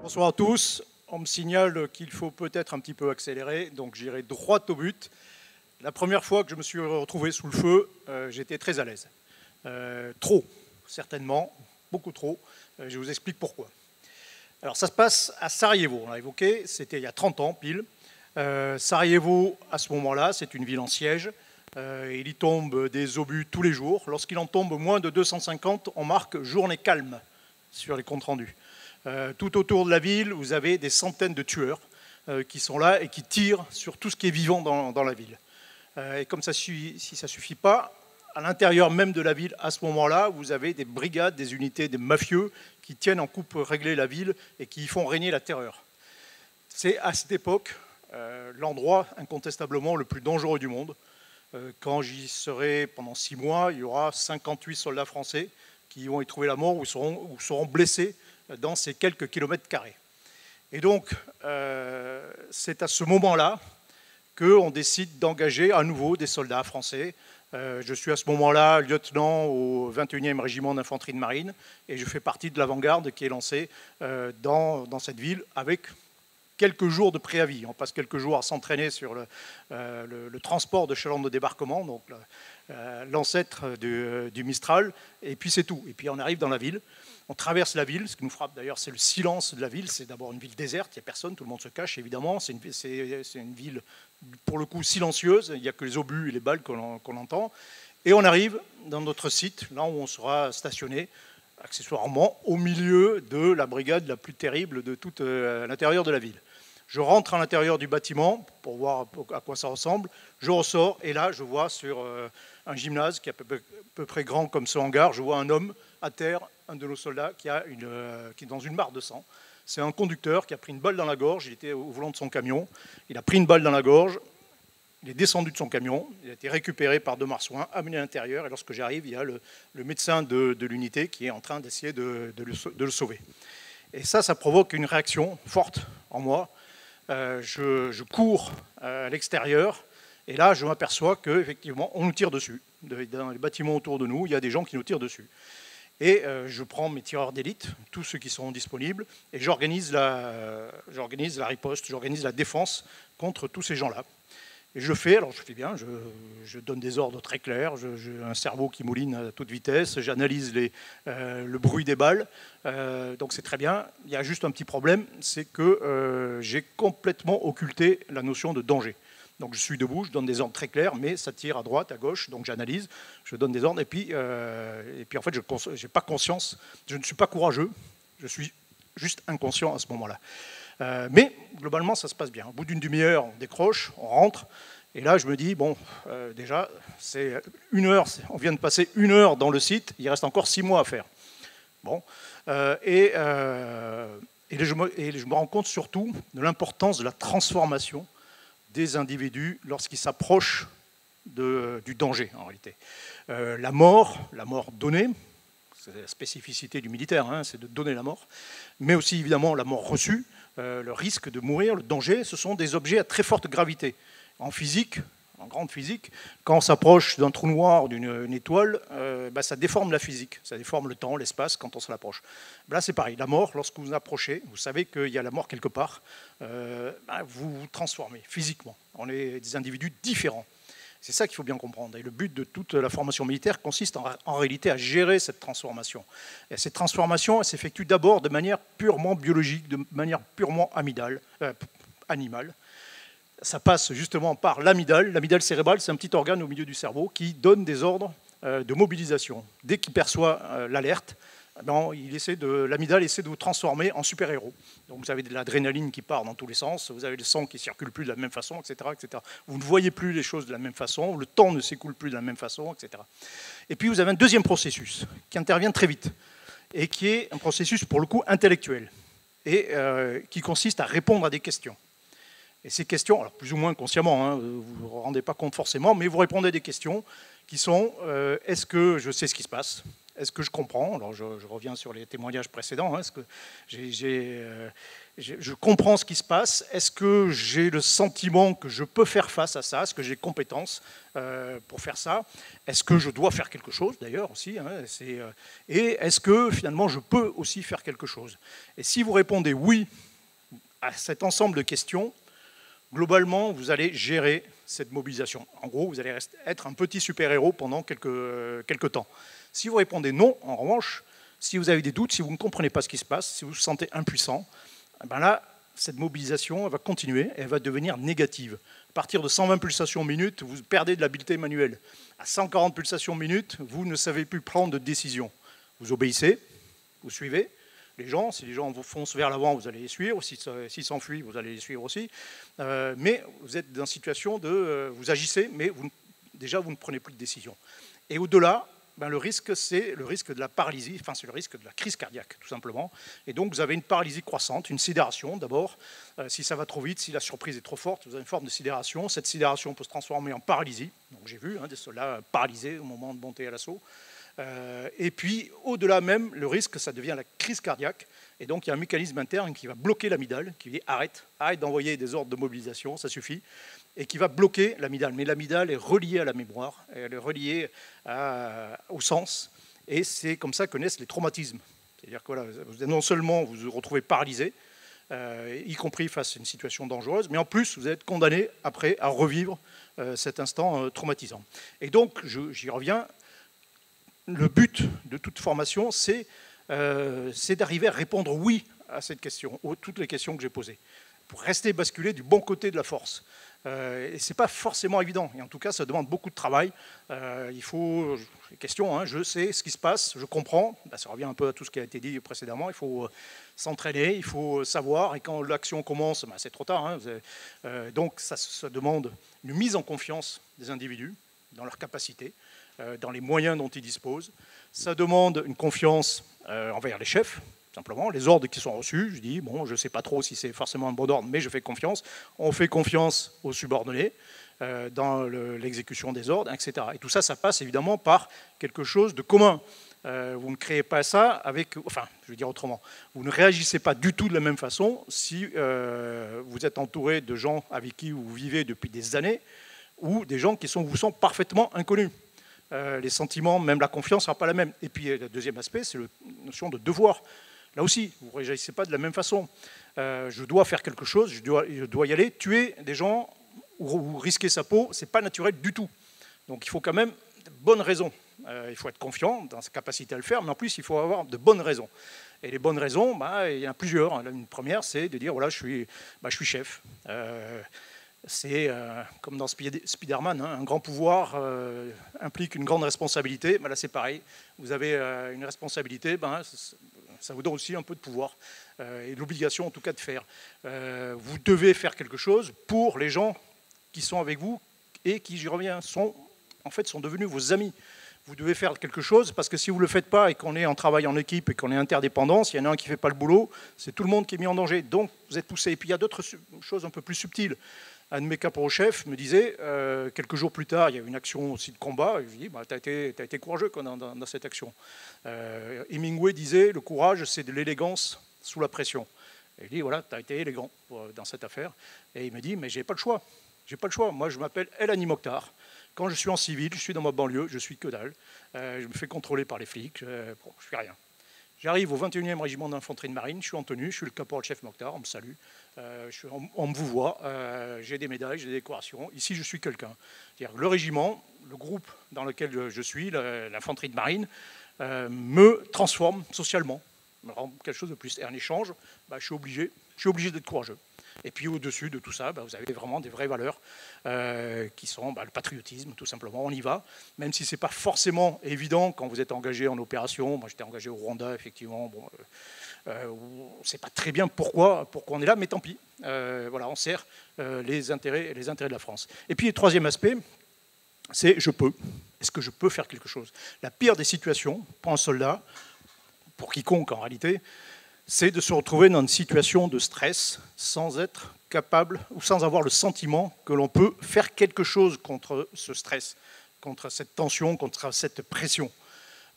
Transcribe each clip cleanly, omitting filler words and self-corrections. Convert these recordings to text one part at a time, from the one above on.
Bonsoir à tous. On me signale qu'il faut peut-être un petit peu accélérer, donc j'irai droit au but. La première fois que je me suis retrouvé sous le feu, j'étais très à l'aise. Trop, certainement, beaucoup trop. Je vous explique pourquoi. Alors ça se passe à Sarajevo, on l'a évoqué, c'était il y a 30 ans pile. Sarajevo, à ce moment-là, c'est une ville en siège. Il y tombe des obus tous les jours. Lorsqu'il en tombe moins de 250, on marque journée calme sur les comptes rendus. Tout autour de la ville, vous avez des centaines de tueurs qui sont là et qui tirent sur tout ce qui est vivant dans la ville. Et comme ça, si ça ne suffit pas, à l'intérieur même de la ville, à ce moment-là, vous avez des brigades, des unités, des mafieux qui tiennent en coupe réglée la ville et qui y font régner la terreur. C'est à cette époque l'endroit incontestablement le plus dangereux du monde. Quand j'y serai pendant 6 mois, il y aura 58 soldats français qui vont y trouver la mort ou seront blessés dans ces quelques kilomètres carrés. Et donc, c'est à ce moment-là qu'on décide d'engager à nouveau des soldats français. Je suis à ce moment-là lieutenant au 21e régiment d'infanterie de marine et je fais partie de l'avant-garde qui est lancée dans cette ville avec quelques jours de préavis. On passe quelques jours à s'entraîner sur le transport de chalands de débarquement, donc l'ancêtre du Mistral, et puis c'est tout. Et puis on arrive dans la ville, on traverse la ville. Ce qui nous frappe d'ailleurs, c'est le silence de la ville. C'est d'abord une ville déserte, il n'y a personne, tout le monde se cache évidemment. C'est une ville pour le coup silencieuse, il n'y a que les obus et les balles qu'on entend. Et on arrive dans notre site, là où on sera stationné, accessoirement au milieu de la brigade la plus terrible de toute l'intérieur de la ville. Je rentre à l'intérieur du bâtiment pour voir à quoi ça ressemble. Je ressors et là, je vois sur un gymnase qui est à peu près grand comme ce hangar, je vois un homme à terre, un de nos soldats qui est dans une mare de sang. C'est un conducteur qui a pris une balle dans la gorge. Il était au volant de son camion. Il a pris une balle dans la gorge. Il est descendu de son camion. Il a été récupéré par 2 marsouins, amené à l'intérieur. Et lorsque j'arrive, il y a le médecin de l'unité qui est en train d'essayer de le sauver. Et ça provoque une réaction forte en moi. Je cours à l'extérieur et là je m'aperçois qu'effectivement on nous tire dessus. Dans les bâtiments autour de nous, il y a des gens qui nous tirent dessus. Et je prends mes tireurs d'élite, tous ceux qui sont disponibles, et j'organise la riposte, j'organise la défense contre tous ces gens-là. Et je fais bien, je donne des ordres très clairs, j'ai un cerveau qui mouline à toute vitesse, j'analyse le bruit des balles, donc c'est très bien. Il y a juste un petit problème, c'est que j'ai complètement occulté la notion de danger. Donc je suis debout, je donne des ordres très clairs, mais ça tire à droite, à gauche, donc j'analyse, je donne des ordres, et puis en fait, je n'ai pas conscience, je ne suis pas courageux, je suis juste inconscient à ce moment-là. Mais globalement, ça se passe bien. Au bout d'une demi-heure, on décroche, on rentre, et là, je me dis, bon, déjà, c'est 1 heure, on vient de passer 1 heure dans le site, il reste encore 6 mois à faire. Bon, et je me rends compte surtout de l'importance de la transformation des individus lorsqu'ils s'approchent du danger, en réalité. La mort donnée, c'est la spécificité du militaire, hein, c'est de donner la mort, mais aussi évidemment la mort reçue, le risque de mourir, le danger, ce sont des objets à très forte gravité. En physique, en grande physique, quand on s'approche d'un trou noir, d'une étoile, ça déforme la physique, ça déforme le temps, l'espace quand on se l'approche. Là c'est pareil, la mort, lorsque vous approchez, vous savez qu'il y a la mort quelque part, vous vous transformez physiquement. On est des individus différents. C'est ça qu'il faut bien comprendre. Et le but de toute la formation militaire consiste en réalité à gérer cette transformation. Et cette transformation, elle s'effectue d'abord de manière purement biologique, de manière purement animale. Ça passe justement par l'amygdale. L'amygdale cérébrale, c'est un petit organe au milieu du cerveau qui donne des ordres de mobilisation. Dès qu'il perçoit l'alerte, l'amygdale essaie de vous transformer en super-héros. Donc vous avez de l'adrénaline qui part dans tous les sens, vous avez le sang qui ne circule plus de la même façon, etc., etc. Vous ne voyez plus les choses de la même façon, le temps ne s'écoule plus de la même façon, etc. Et puis vous avez un deuxième processus qui intervient très vite et qui est un processus pour le coup intellectuel et qui consiste à répondre à des questions. Et ces questions, alors plus ou moins consciemment, hein, vous ne vous rendez pas compte forcément, mais vous répondez à des questions qui sont est-ce que je sais ce qui se passe ? Est-ce que je comprends? Alors je reviens sur les témoignages précédents. Est-ce que je comprends ce qui se passe? Est-ce que j'ai le sentiment que je peux faire face à ça? Est-ce que j'ai compétences pour faire ça? Est-ce que je dois faire quelque chose d'ailleurs aussi, et est-ce que finalement je peux aussi faire quelque chose? Et si vous répondez oui à cet ensemble de questions, globalement, vous allez gérer cette mobilisation. En gros, vous allez être un petit super-héros pendant quelques temps. Si vous répondez non, en revanche, si vous avez des doutes, si vous ne comprenez pas ce qui se passe, si vous vous sentez impuissant, ben là, cette mobilisation elle va continuer, elle va devenir négative. À partir de 120 pulsations minute, vous perdez de l'habileté manuelle. À 140 pulsations minute, vous ne savez plus prendre de décision. Vous obéissez, vous suivez les gens. Si les gens vous foncent vers l'avant, vous allez les suivre. S'ils s'enfuient, vous allez les suivre aussi. Mais vous êtes dans une situation de... vous agissez, mais déjà, vous ne prenez plus de décision. Et au-delà, ben, le risque, c'est le risque de la paralysie, enfin, c'est le risque de la crise cardiaque, tout simplement. Et donc, vous avez une paralysie croissante, une sidération, d'abord. Si ça va trop vite, si la surprise est trop forte, vous avez une forme de sidération. Cette sidération peut se transformer en paralysie. Donc, j'ai vu des soldats paralysés au moment de monter à l'assaut. Et puis, au-delà même, le risque, ça devient la crise cardiaque. Et donc, il y a un mécanisme interne qui va bloquer l'amygdale, qui dit arrête d'envoyer des ordres de mobilisation, ça suffit, et qui va bloquer l'amygdale. Mais l'amygdale est reliée à la mémoire, elle est reliée au sens, et c'est comme ça que naissent les traumatismes. C'est-à-dire que voilà, non seulement vous vous retrouvez paralysé, y compris face à une situation dangereuse, mais en plus, vous êtes condamné après à revivre cet instant traumatisant. Et donc, j'y reviens, le but de toute formation, c'est d'arriver à répondre oui à cette question, à toutes les questions que j'ai posées, pour rester basculé du bon côté de la force. Et ce n'est pas forcément évident, et en tout cas, ça demande beaucoup de travail. Il faut, question, je sais ce qui se passe, je comprends, ça revient un peu à tout ce qui a été dit précédemment, il faut s'entraîner, il faut savoir, et quand l'action commence, c'est trop tard. Donc ça demande une mise en confiance des individus dans leurs capacités, dans les moyens dont ils disposent. Ça demande une confiance envers les chefs, simplement, les ordres qui sont reçus. Je dis, bon, je ne sais pas trop si c'est forcément un bon ordre, mais je fais confiance. On fait confiance aux subordonnés dans l'exécution des ordres, etc. Et tout ça, ça passe évidemment par quelque chose de commun. Vous ne créez pas ça avec... Enfin, je vais dire autrement. Vous ne réagissez pas du tout de la même façon si vous êtes entouré de gens avec qui vous vivez depuis des années ou des gens qui vous sont parfaitement inconnus. Les sentiments, même la confiance, ne sera pas la même. Et puis, le deuxième aspect, c'est la notion de devoir. Là aussi, vous ne réagissez pas de la même façon. Je dois faire quelque chose, je dois y aller. Tuer des gens ou risquer sa peau, ce n'est pas naturel du tout. Donc, il faut quand même de bonnes raisons. Il faut être confiant dans sa capacité à le faire, mais en plus, il faut avoir de bonnes raisons. Et les bonnes raisons, il y en a plusieurs. Une première, c'est de dire, voilà, je suis chef. C'est comme dans Spider-Man, un grand pouvoir implique une grande responsabilité. Là, c'est pareil. Vous avez une responsabilité, ça vous donne aussi un peu de pouvoir et l'obligation, en tout cas, de faire. Vous devez faire quelque chose pour les gens qui sont avec vous et qui, j'y reviens, sont devenus vos amis. Vous devez faire quelque chose parce que si vous ne le faites pas et qu'on est en travail en équipe et qu'on est interdépendant, s'il y en a un qui ne fait pas le boulot, c'est tout le monde qui est mis en danger. Donc, vous êtes poussé. Et puis, il y a d'autres choses un peu plus subtiles. Un de mes caporaux-chefs me disait, quelques jours plus tard, il y a eu une action aussi de combat, et je lui dis, tu as été courageux dans cette action. Hemingway disait, le courage, c'est de l'élégance sous la pression. Et il dit, voilà, tu as été élégant dans cette affaire. Et il me dit, mais j'ai pas le choix. J'ai pas le choix. Moi, je m'appelle El Hani Mokhtar. Quand je suis en civil, je suis dans ma banlieue, je suis que dalle. Je me fais contrôler par les flics, je fais rien. J'arrive au 21e régiment d'infanterie de marine, je suis en tenue, je suis le caporal-chef Mokhtar, on me salue, on me vous voit, j'ai des médailles, j'ai des décorations. Ici, je suis quelqu'un. Le régiment, le groupe dans lequel je suis, l'infanterie de marine, me transforme socialement, me rend quelque chose de plus. Et en échange, je suis obligé d'être courageux. Et puis au-dessus de tout ça, vous avez vraiment des vraies valeurs qui sont le patriotisme, tout simplement. On y va, même si ce n'est pas forcément évident quand vous êtes engagé en opération. Moi, j'étais engagé au Rwanda, effectivement. On ne sait pas très bien pourquoi on est là, mais tant pis. Voilà, on sert les intérêts de la France. Et puis, le troisième aspect, c'est je peux. Est-ce que je peux faire quelque chose? La pire des situations pour un soldat, pour quiconque en réalité, c'est de se retrouver dans une situation de stress sans être capable ou sans avoir le sentiment que l'on peut faire quelque chose contre ce stress, contre cette tension, contre cette pression.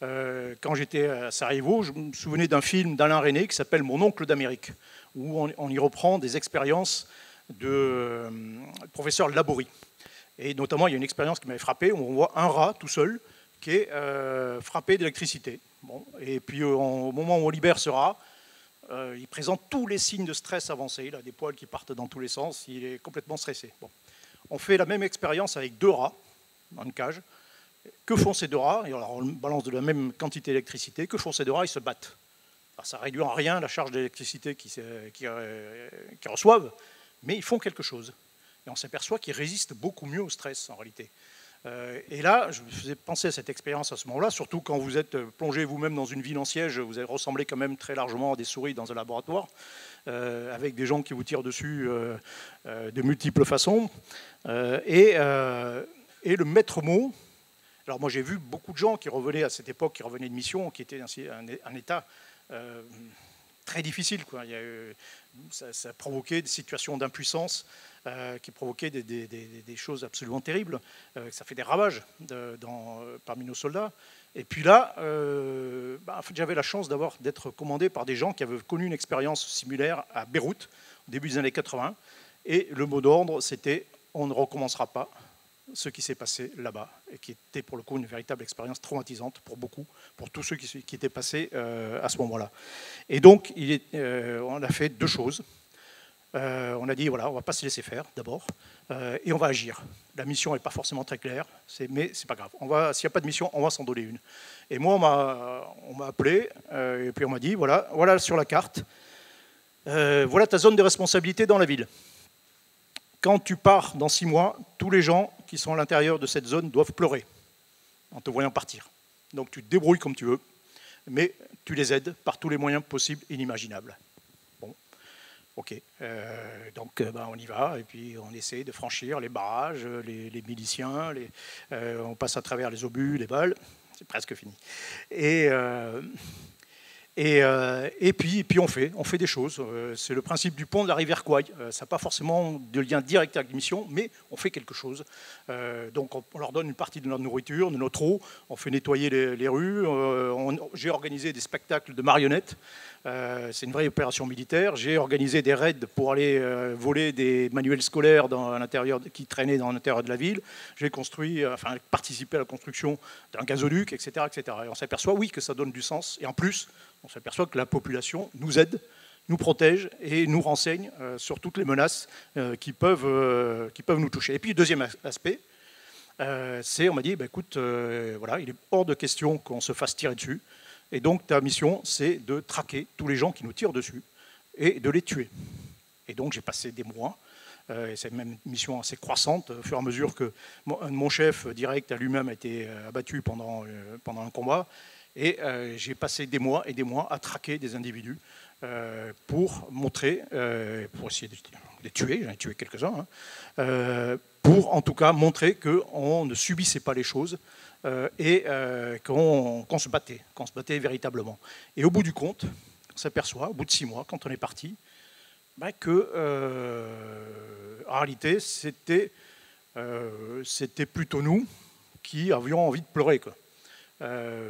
quand j'étais à Sarajevo, je me souvenais d'un film d'Alain Resnais qui s'appelle Mon oncle d'Amérique, où on y reprend des expériences de professeur Laborie. Et notamment, il y a une expérience qui m'avait frappé, où on voit un rat tout seul qui est frappé d'électricité. Bon, et puis au moment où on libère ce rat, il présente tous les signes de stress avancé. Il a des poils qui partent dans tous les sens, il est complètement stressé. Bon. On fait la même expérience avec 2 rats dans une cage. Que font ces 2 rats? Et alors on balance de la même quantité d'électricité. Que font ces 2 rats? Ils se battent. Alors ça ne réduit en rien la charge d'électricité qu'ils reçoivent, mais ils font quelque chose. Et on s'aperçoit qu'ils résistent beaucoup mieux au stress en réalité. Et là, je me faisais penser à cette expérience à ce moment-là, surtout quand vous êtes plongé vous-même dans une ville en siège, vous ressemblez quand même très largement à des souris dans un laboratoire, avec des gens qui vous tirent dessus de multiples façons. Et le maître mot, alors moi j'ai vu beaucoup de gens qui revenaient à cette époque, qui revenaient de mission, qui étaient dans un état très difficile, quoi. Ça a provoqué des situations d'impuissance qui provoquaient des choses absolument terribles. Ça fait des ravages parmi nos soldats. Et puis là, en fait, j'avais la chance d'être commandé par des gens qui avaient connu une expérience similaire à Beyrouth, au début des années 80. Et le mot d'ordre, c'était « on ne recommencera pas » ce qui s'est passé là-bas, et qui était pour le coup une véritable expérience traumatisante pour beaucoup, pour tous ceux qui étaient passés à ce moment-là. Et donc, on a fait 2 choses. On a dit, voilà, on ne va pas se laisser faire, d'abord, et on va agir. La mission n'est pas forcément très claire, mais ce n'est pas grave. S'il n'y a pas de mission, on va s'en donner une. Et moi, on m'a appelé, et puis on m'a dit, voilà sur la carte, voilà ta zone de responsabilité dans la ville. Quand tu pars dans 6 mois, tous les gens qui sont à l'intérieur de cette zone doivent pleurer en te voyant partir. Donc tu te débrouilles comme tu veux, mais tu les aides par tous les moyens possibles et inimaginables. Bon, ok. Donc on y va, et puis on essaie de franchir les barrages, les miliciens, on passe à travers les obus, les balles, c'est presque fini. Et puis on fait des choses. C'est le principe du pont de la rivière Kouai. Ça n'a pas forcément de lien direct avec la mission, mais on fait quelque chose. Donc on leur donne une partie de notre nourriture, de notre eau, on fait nettoyer les rues. J'ai organisé des spectacles de marionnettes. C'est une vraie opération militaire. J'ai organisé des raids pour aller voler des manuels scolaires qui traînaient dans l'intérieur de la ville. J'ai participé à la construction d'un gazoduc, etc., etc. Et on s'aperçoit, oui, que ça donne du sens. Et en plus, on s'aperçoit que la population nous aide, nous protège et nous renseigne sur toutes les menaces qui peuvent nous toucher. Et puis, deuxième aspect, on m'a dit, écoute, voilà, il est hors de question qu'on se fasse tirer dessus. Et donc, ta mission, c'est de traquer tous les gens qui nous tirent dessus et de les tuer. Et donc, j'ai passé des mois, et c'est même une mission assez croissante, au fur et à mesure que mon chef direct lui-même a été abattu pendant un combat. Et j'ai passé des mois et des mois à traquer des individus pour montrer, pour essayer de les tuer, j'en ai tué quelques-uns, pour en tout cas montrer qu'on ne subissait pas les choses et qu'on se battait véritablement. Et au bout du compte, on s'aperçoit, au bout de 6 mois, quand on est parti, que en réalité, c'était plutôt nous qui avions envie de pleurer, quoi.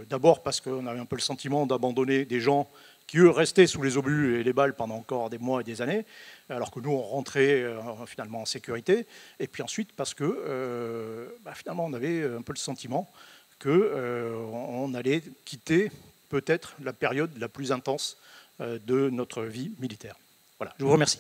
D'abord parce qu'on avait un peu le sentiment d'abandonner des gens qui, eux, restaient sous les obus et les balles pendant encore des mois et des années, alors que nous, on rentrait finalement en sécurité. Et puis ensuite parce que finalement, on avait un peu le sentiment qu'on allait quitter peut-être la période la plus intense de notre vie militaire. Voilà, je vous remercie.